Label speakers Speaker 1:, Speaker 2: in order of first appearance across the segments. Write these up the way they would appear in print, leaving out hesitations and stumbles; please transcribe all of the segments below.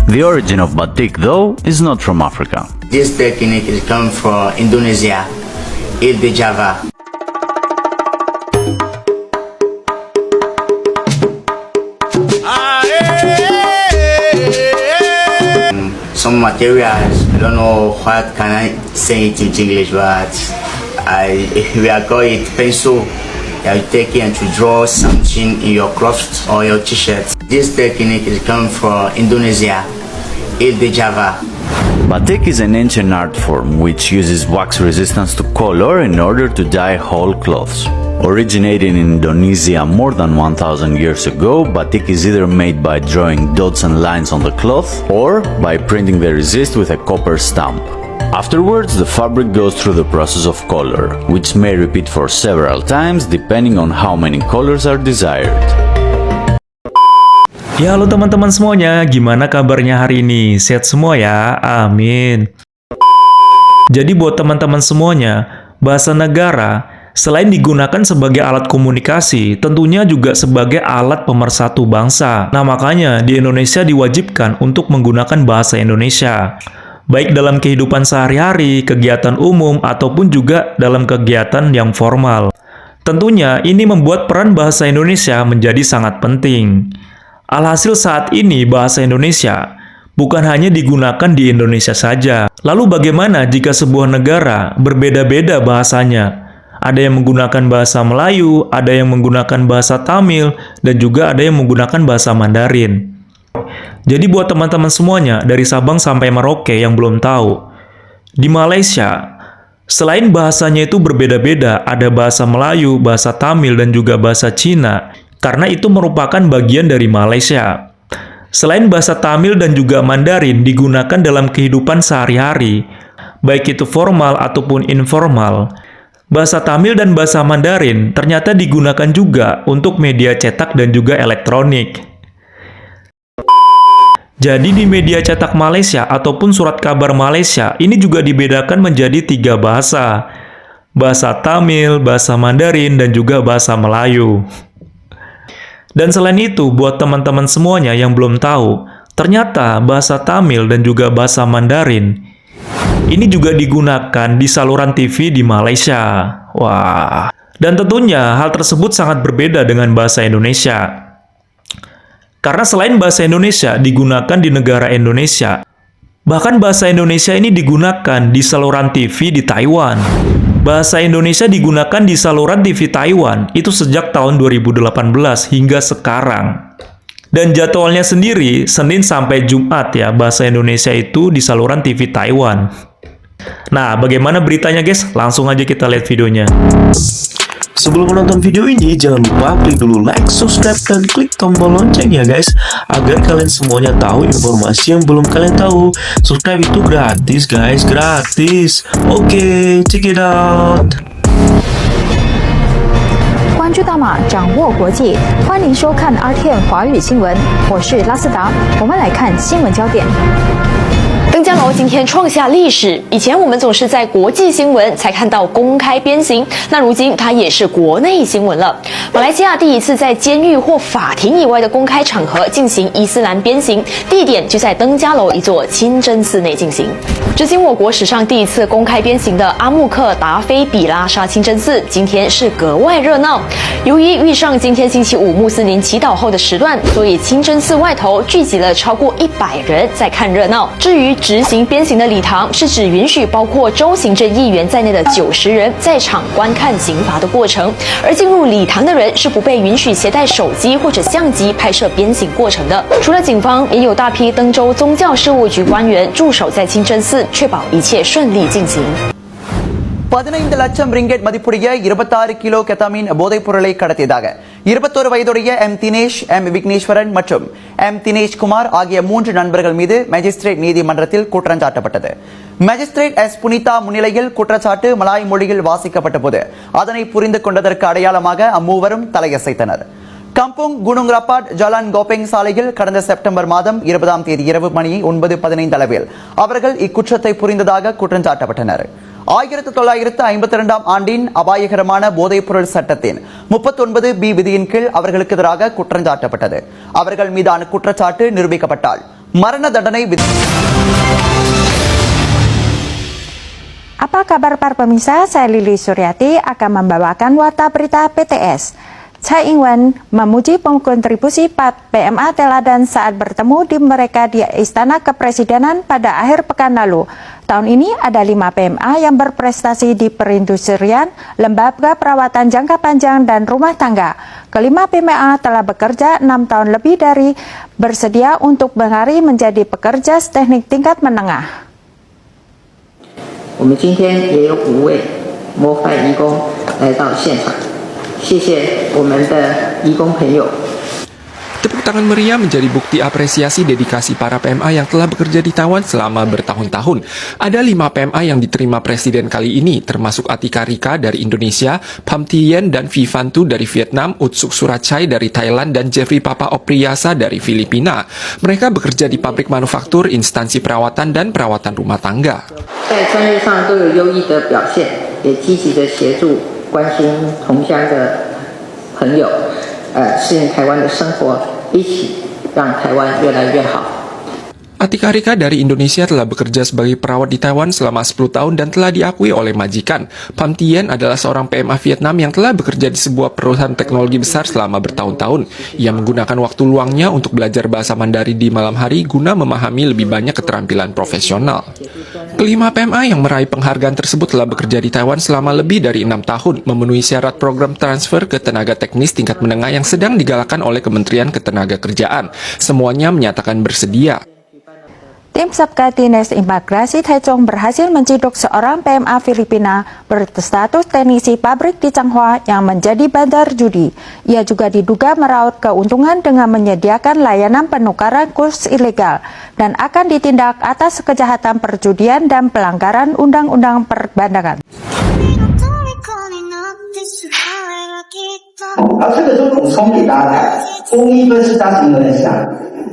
Speaker 1: The origin of batik, though, is not from Africa.
Speaker 2: This technique is come from Indonesia, Ile de Java. Some materials, I don't know what can I say it in English, but we are call it pencil. You take it to draw something in your cloth or your t-shirt. This technique is come from Indonesia, Ile de Java.
Speaker 1: Batik is an ancient art form which uses wax resistance to color in order to dye whole cloths. Originating in Indonesia more than 1000 years ago, batik is either made by drawing dots and lines on the cloth or by printing the resist with a copper stamp. Afterwards, the fabric goes through the process of color, which may repeat for several times depending on how many colors are desired.
Speaker 3: Ya, halo teman-teman semuanya, gimana kabarnya hari ini? Sehat semua ya? Amin. Jadi buat teman-teman semuanya, bahasa negara selain digunakan sebagai alat komunikasi, tentunya juga sebagai alat pemersatu bangsa. Nah, makanya di Indonesia diwajibkan untuk menggunakan bahasa Indonesia, baik dalam kehidupan sehari-hari, kegiatan umum, ataupun juga dalam kegiatan yang formal. Tentunya ini membuat peran bahasa Indonesia menjadi sangat penting. Alhasil saat ini bahasa Indonesia bukan hanya digunakan di Indonesia saja. Lalu bagaimana jika sebuah negara berbeda-beda bahasanya? Ada yang menggunakan bahasa Melayu, ada yang menggunakan bahasa Tamil, dan juga ada yang menggunakan bahasa Mandarin. Jadi buat teman-teman semuanya dari Sabang sampai Merauke yang belum tahu, di Malaysia, selain bahasanya itu berbeda-beda, ada bahasa Melayu, bahasa Tamil, dan juga bahasa Cina, karena itu merupakan bagian dari Malaysia. Selain bahasa Tamil dan juga Mandarin digunakan dalam kehidupan sehari-hari, baik itu formal ataupun informal, bahasa Tamil dan bahasa Mandarin ternyata digunakan juga untuk media cetak dan juga elektronik. Jadi di media cetak Malaysia ataupun surat kabar Malaysia ini juga dibedakan menjadi 3 bahasa. Bahasa Tamil, bahasa Mandarin, dan juga bahasa Melayu. Dan selain itu, buat teman-teman semuanya yang belum tahu, ternyata bahasa Tamil dan juga bahasa Mandarin ini juga digunakan di saluran TV di Malaysia. Wah. Dan tentunya hal tersebut sangat berbeda dengan bahasa Indonesia. Karena selain bahasa Indonesia digunakan di negara Indonesia, bahkan bahasa Indonesia ini digunakan di saluran TV di Taiwan. Bahasa Indonesia digunakan di saluran TV Taiwan itu sejak tahun 2018 hingga sekarang. Dan jadwalnya sendiri Senin sampai Jumat ya, bahasa Indonesia itu di saluran TV Taiwan. Nah, bagaimana beritanya guys? Langsung aja kita lihat videonya.
Speaker 4: Sebelum menonton video ini, jangan lupa klik dulu like, subscribe, dan klik tombol lonceng ya guys, agar kalian semuanya tahu informasi yang belum kalian tahu. Subscribe itu gratis guys, gratis. Oke, check it out.
Speaker 5: 关注大马，掌握国际，欢迎收看 RTM 华语新闻，我是拉斯达，我们来看新闻焦点。
Speaker 6: 登嘉楼今天创下历史，以前我们总是在国际新闻才看到公开鞭刑，那如今它也是国内新闻了。马来西亚第一次在监狱或法庭以外的公开场合进行伊斯兰鞭刑，地点就在登嘉楼一座清真寺内进行。执行我国史上第一次公开鞭刑的阿穆克达菲比拉沙清真寺，今天是格外热闹。由于遇上今天星期五穆斯林祈祷后的时段，所以清真寺外头聚集了超过100人在看热闹。至于执行鞭刑的礼堂，是指允许包括州行政议员在内的90人在场观看刑罚的过程，而进入礼堂的人是不被允许携带手机或者相机拍摄鞭刑过程的。除了警方，也有大批登州宗教事务局官员驻守在清真寺，确保一切顺利进行。
Speaker 7: 15 லட்சம் ரிங்கெட் மதிப்புடைய 26 கிலோ கெத்தமின் போதைப் பொருளை கடத்தியதாக 21 வயதுடைய எம் தினேஷ், எம் விக்னேஸ்வரன் மற்றும் எம் தினேஷ் குமார் ஆகிய 3 நண்பர்கள் மீது மேஜிஸ்ட்ரேட் நீதிமன்றத்தில் குற்றஞ்சாட்டப்பட்டது. மேஜிஸ்ட்ரேட் எஸ் புனிதா முன்னிலையில் குற்றச்சாட்டு மலாய் மொழியில் வாசிக்கப்பட்ட போது அதனை புரிந்து கொண்டதற்கு அடையாளமாக அம்மூவரும் தலையசைத்தனர். கம்புங் குனுங் ரப்பாட் ஜலான் கோபெங் சாலையில் கடந்த செப்டம்பர் மாதம் 20ஆம் தேதி இரவு மணி 9:15 அளவில் அவர்கள் இக்குற்றத்தை புரிந்ததாக குற்றஞ்சாட்டப்பட்டனர். 1952ஆம் ஆண்டின் அபாயகரமான போதைப்பொருள் சட்டத்தின் 39B விதியின் கீழ் அவர்களுக்கு எதிராக குற்றஞ்சாட்டப்பட்டது. அவர்கள் மீதான குற்றச்சாட்டு நிரூபிக்கப்பட்டால் மரண தண்டனை
Speaker 5: Apa kabar para pemirsa? Saya Lili Suryati akan membawakan warta berita PTS. Tsai Ing-wen memuji pengontribusi PMA teladan saat bertemu di mereka di Istana Kepresidenan pada akhir pekan lalu. Tahun ini ada 5 PMA yang berprestasi di perindustrian, lembaga perawatan jangka panjang, dan rumah tangga. Kelima PMA telah bekerja 6 tahun lebih dari bersedia untuk berlari menjadi pekerja teknik tingkat menengah.
Speaker 8: 我们今天也有5位模范移工来到现场，谢谢我们的移工朋友。
Speaker 9: Tepuk tangan meriah menjadi bukti apresiasi dedikasi para PMA yang telah bekerja di Taiwan selama bertahun-tahun. Ada 5 PMA yang diterima Presiden kali ini, termasuk Atika Rika dari Indonesia, Pham Thi Yen dan Vi Phan Tu dari Vietnam, Utsuk Surachai dari Thailand, dan Jeffrey Papa Opriyasa dari Filipina. Mereka bekerja di pabrik manufaktur, instansi perawatan, dan perawatan rumah tangga.
Speaker 8: 在专业上都有优异的表现，也积极的协助关心同乡的朋友，适应台湾的生活，一起让台湾越来越好。
Speaker 9: Atika Rika dari Indonesia telah bekerja sebagai perawat di Taiwan selama 10 tahun dan telah diakui oleh majikan. Pham Thi Yen adalah seorang PMA Vietnam yang telah bekerja di sebuah perusahaan teknologi besar selama bertahun-tahun. Ia menggunakan waktu luangnya untuk belajar bahasa Mandarin di malam hari guna memahami lebih banyak keterampilan profesional. Kelima PMA yang meraih penghargaan tersebut telah bekerja di Taiwan selama lebih dari 6 tahun, memenuhi syarat program transfer ke tenaga teknis tingkat menengah yang sedang digalakan oleh Kementerian Ketenagakerjaan. Semuanya menyatakan bersedia.
Speaker 5: Tim Sabka Dinas Imigrasi Taichung berhasil menciduk seorang PMA Filipina berstatus teknisi pabrik di Changhua yang menjadi bandar judi. Ia juga diduga meraup keuntungan dengan menyediakan layanan penukaran kurs ilegal dan akan ditindak atas kejahatan perjudian dan pelanggaran undang-undang perbankan.
Speaker 10: 这个就补充给大家，中医分是它形容的像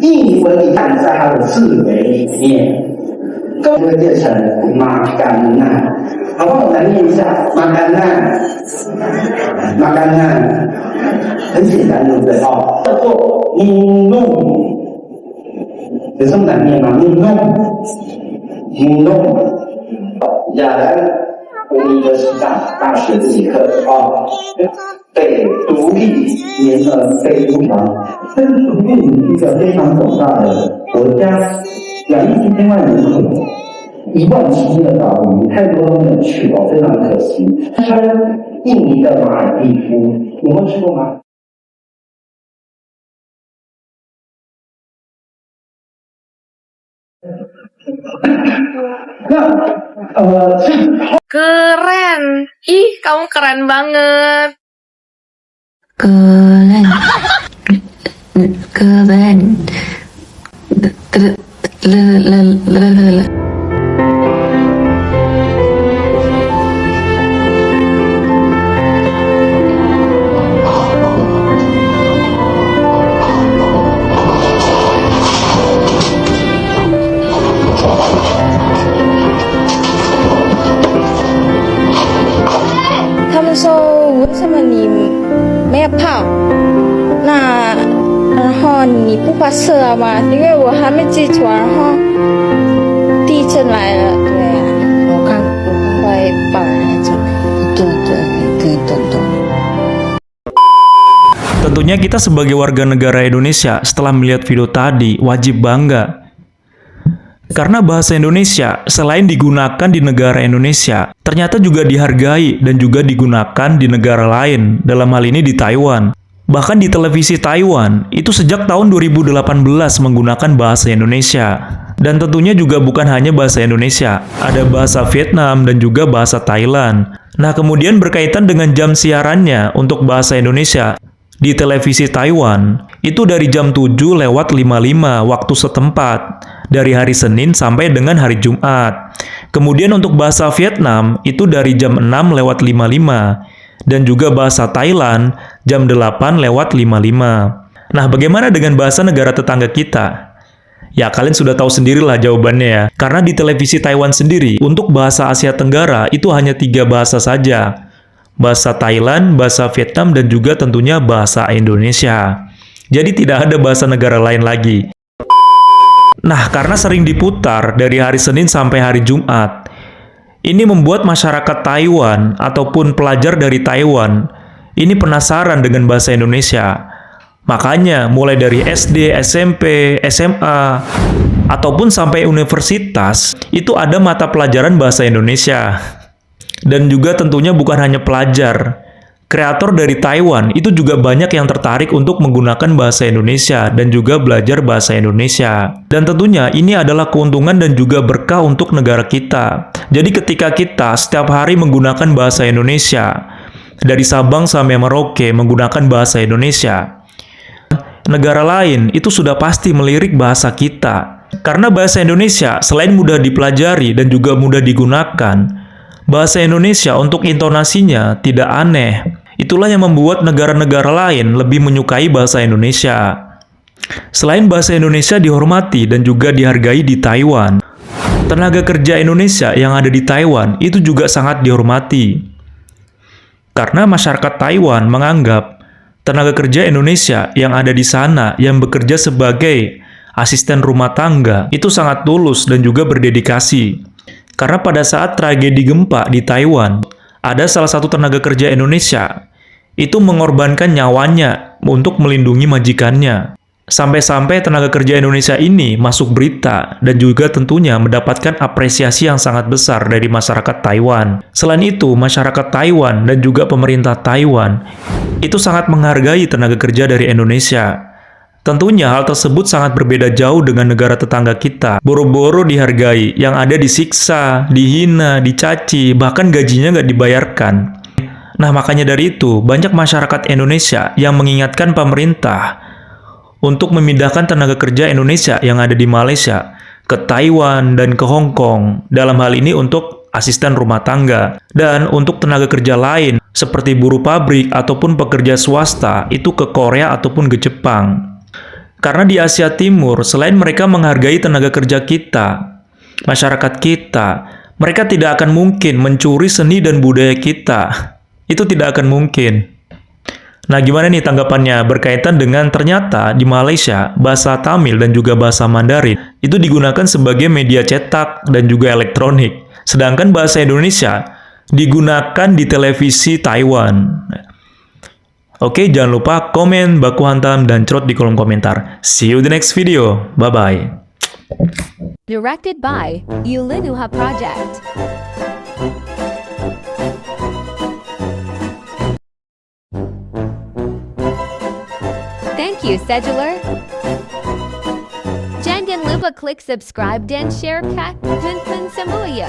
Speaker 10: 印尼文，你看在它的字尾里面，更会变成马甘纳。好，帮我来念一下马甘纳，马甘纳，很简单，对不对？哦，叫做尼弄，有这么难念吗？尼弄，尼弄，亚兰国立的师大学这节课哦。 对，独立联合非洲团，这是属于一个非常广大的国家，2亿7000万人口，1万7的岛屿，太多都没有去过，非常可惜。它印尼的马尔地夫，你们去过吗？Keren.
Speaker 11: Ih, kamu keren banget.
Speaker 12: Keren. Keren. Keren.
Speaker 11: 他们说为什么你没有泡？那然后你不发射了吗？因为我还没记住，然后地震来了，对啊，我看会爆那种，对，懂。
Speaker 3: Tentunya kita sebagai warga negara Indonesia setelah melihat video tadi wajib bangga. Karena bahasa Indonesia selain digunakan di negara Indonesia, ternyata juga dihargai dan juga digunakan di negara lain, dalam hal ini di Taiwan. Bahkan di televisi Taiwan, itu sejak tahun 2018 menggunakan bahasa Indonesia. Dan tentunya juga bukan hanya bahasa Indonesia, ada bahasa Vietnam dan juga bahasa Thailand. Nah, kemudian berkaitan dengan jam siarannya untuk bahasa Indonesia, di televisi Taiwan, itu dari jam 7:55 waktu setempat, dari hari Senin sampai dengan hari Jumat. Kemudian untuk bahasa Vietnam, itu dari jam 6:55, dan juga bahasa Thailand, jam 8:55. Nah, bagaimana dengan bahasa negara tetangga kita? Ya, kalian sudah tahu sendirilah jawabannya ya. Karena di televisi Taiwan sendiri, untuk bahasa Asia Tenggara, itu hanya 3 bahasa saja. Bahasa Thailand, bahasa Vietnam, dan juga tentunya bahasa Indonesia. Jadi tidak ada bahasa negara lain lagi. Nah, karena sering diputar dari hari Senin sampai hari Jumat, ini membuat masyarakat Taiwan ataupun pelajar dari Taiwan ini penasaran dengan bahasa Indonesia. Makanya mulai dari SD, SMP, SMA, ataupun sampai universitas, itu ada mata pelajaran bahasa Indonesia. Dan juga tentunya bukan hanya pelajar. Kreator dari Taiwan itu juga banyak yang tertarik untuk menggunakan bahasa Indonesia dan juga belajar bahasa Indonesia. Dan tentunya ini adalah keuntungan dan juga berkah untuk negara kita. Jadi ketika kita setiap hari menggunakan bahasa Indonesia, dari Sabang sampai Merauke menggunakan bahasa Indonesia, negara lain itu sudah pasti melirik bahasa kita. Karena bahasa Indonesia selain mudah dipelajari dan juga mudah digunakan, bahasa Indonesia untuk intonasinya tidak aneh. Itulah yang membuat negara-negara lain lebih menyukai bahasa Indonesia. Selain bahasa Indonesia dihormati dan juga dihargai di Taiwan, tenaga kerja Indonesia yang ada di Taiwan itu juga sangat dihormati. Karena masyarakat Taiwan menganggap tenaga kerja Indonesia yang ada di sana yang bekerja sebagai asisten rumah tangga itu sangat tulus dan juga berdedikasi. Karena pada saat tragedi gempa di Taiwan, ada salah satu tenaga kerja Indonesia itu mengorbankan nyawanya untuk melindungi majikannya. Sampai-sampai tenaga kerja Indonesia ini masuk berita dan juga tentunya mendapatkan apresiasi yang sangat besar dari masyarakat Taiwan. Selain itu, masyarakat Taiwan dan juga pemerintah Taiwan itu sangat menghargai tenaga kerja dari Indonesia. Tentunya hal tersebut sangat berbeda jauh dengan negara tetangga kita. Boro-boro dihargai, yang ada disiksa, dihina, dicaci, bahkan gajinya nggak dibayarkan. Nah, makanya dari itu, banyak masyarakat Indonesia yang mengingatkan pemerintah untuk memindahkan tenaga kerja Indonesia yang ada di Malaysia ke Taiwan dan ke Hong Kong. Dalam hal ini untuk asisten rumah tangga. Dan untuk tenaga kerja lain, seperti buruh pabrik ataupun pekerja swasta, itu ke Korea ataupun ke Jepang. Karena di Asia Timur, selain mereka menghargai tenaga kerja kita, masyarakat kita, mereka tidak akan mungkin mencuri seni dan budaya kita. Itu tidak akan mungkin. Nah, gimana nih tanggapannya berkaitan dengan ternyata di Malaysia, bahasa Tamil dan juga bahasa Mandarin itu digunakan sebagai media cetak dan juga elektronik. Sedangkan bahasa Indonesia digunakan di televisi Taiwan. Oke, jangan lupa komen, baku hantam, dan cerot di kolom komentar. See you the next video. Bye-bye.
Speaker 13: Directed by Yulinuha Project. Thank you, Sedular. Jangan lupa klik subscribe dan share kat dan semuanya.